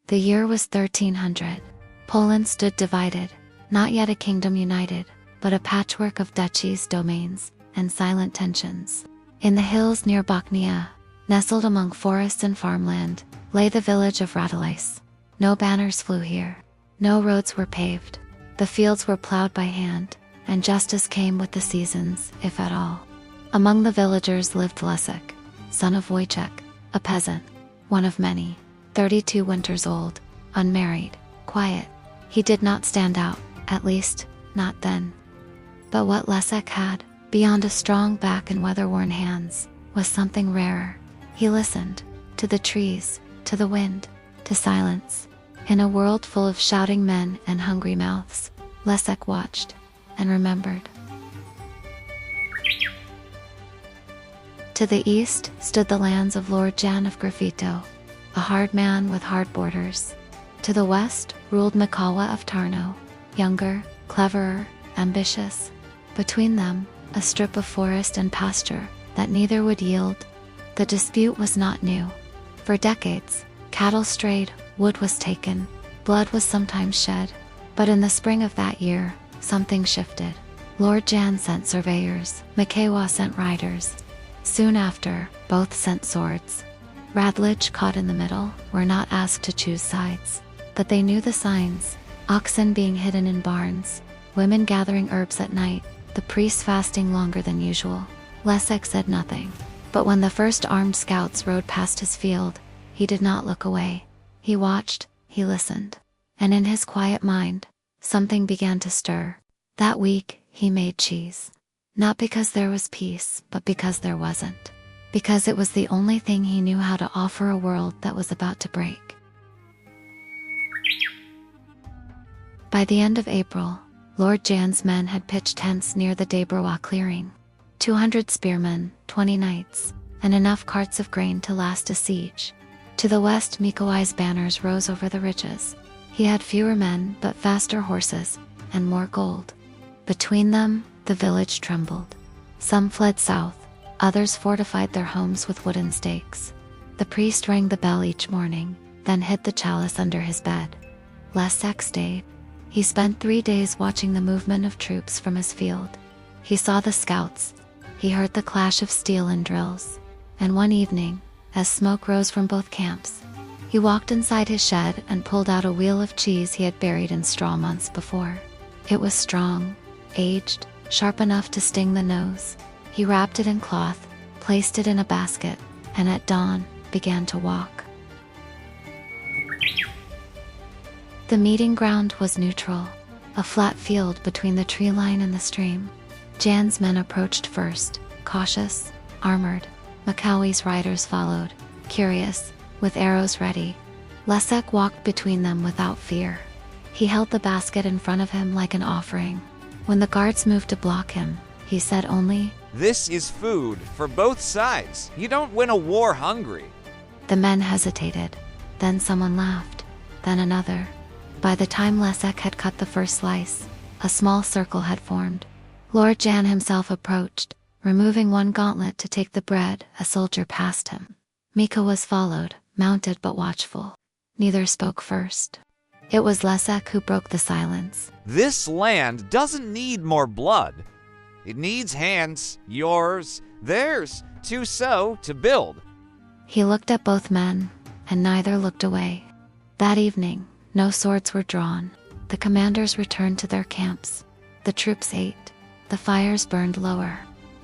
The year was 1300. Poland stood divided, not yet a kingdom united, but a patchwork of duchies, domains, and silent tensions. In the hills near Bochnia, nestled among forests and farmland, lay the village of Radolice. No banners flew here. No roads were paved. The fields were plowed by hand, and justice came with the seasons, if at all. Among the villagers lived Leszek, son of Wojciech, a peasant, one of many, 32 winters old, unmarried, quiet. He did not stand out, at least, not then. But what Leszek had, beyond a strong back and weather-worn hands, was something rarer. He listened, to the trees, to the wind, to silence. In a world full of shouting men and hungry mouths, Leszek watched, and remembered. To the east stood the lands of Lord Jan of Grafito, a hard man with hard borders. To the west ruled Mikołaj of Tarnow, younger, cleverer, ambitious. Between them, a strip of forest and pasture that neither would yield. The dispute was not new. For decades, cattle strayed, wood was taken, blood was sometimes shed. But in the spring of that year, something shifted. Lord Jan sent surveyors, Mikołaj sent riders. Soon after, both sent swords. Radlich, caught in the middle, were not asked to choose sides. But they knew the signs: oxen being hidden in barns, women gathering herbs at night, the priests fasting longer than usual. Leszek said nothing. But when the first armed scouts rode past his field, he did not look away. He watched, he listened. And in his quiet mind, something began to stir. That week, he made cheese. Not because there was peace, but because there wasn't. Because it was the only thing he knew how to offer a world that was about to break. By the end of April, Lord Jan's men had pitched tents near the Dębrowa clearing. 200 spearmen, 20 knights, and enough carts of grain to last a siege. To the west, Mikołaj's banners rose over the ridges. He had fewer men, but faster horses, and more gold. Between them, the village trembled. Some fled south, others fortified their homes with wooden stakes. The priest rang the bell each morning, then hid the chalice under his bed. Leszek stayed. He spent 3 days watching the movement of troops from his field. He saw the scouts. He heard the clash of steel and drills. And one evening, as smoke rose from both camps, he walked inside his shed and pulled out a wheel of cheese he had buried in straw months before. It was strong, aged, sharp enough to sting the nose. He wrapped it in cloth, placed it in a basket, and at dawn, began to walk. The meeting ground was neutral, a flat field between the tree line and the stream. Jan's men approached first, cautious, armored. Mikołaj's riders followed, curious, with arrows ready. Leszek walked between them without fear. He held the basket in front of him like an offering. When the guards moved to block him, he said only, "This is food for both sides. You don't win a war hungry." The men hesitated. Then someone laughed. Then another. By the time Leszek had cut the first slice, a small circle had formed. Lord Jan himself approached, removing one gauntlet to take the bread. A soldier passed him. Mikołaj was followed, mounted but watchful. Neither spoke first. It was Leszek who broke the silence. "This land doesn't need more blood. It needs hands, yours, theirs, to sow, to build." He looked at both men, and neither looked away. That evening, no swords were drawn. The commanders returned to their camps. The troops ate. The fires burned lower.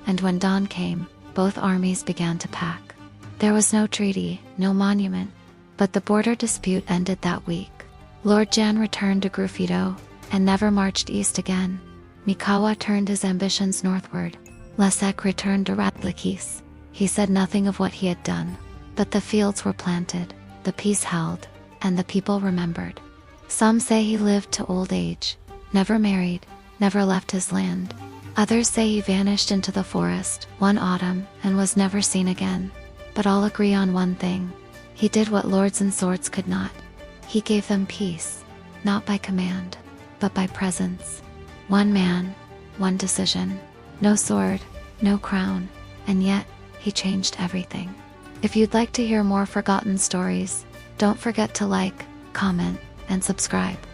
And when dawn came, both armies began to pack. There was no treaty, no monument. But the border dispute ended that week. Lord Jan returned to Grafito, and never marched east again. Mikołaj turned his ambitions northward. Leszek returned to Radlice. He said nothing of what he had done. But the fields were planted, the peace held, and the people remembered. Some say he lived to old age, never married, never left his land. Others say he vanished into the forest one autumn and was never seen again. But all agree on one thing: he did what lords and swords could not. He gave them peace, not by command, but by presence. One man, one decision, no sword, no crown, and yet he changed everything. If you'd like to hear more forgotten stories, don't forget to like, comment, and subscribe.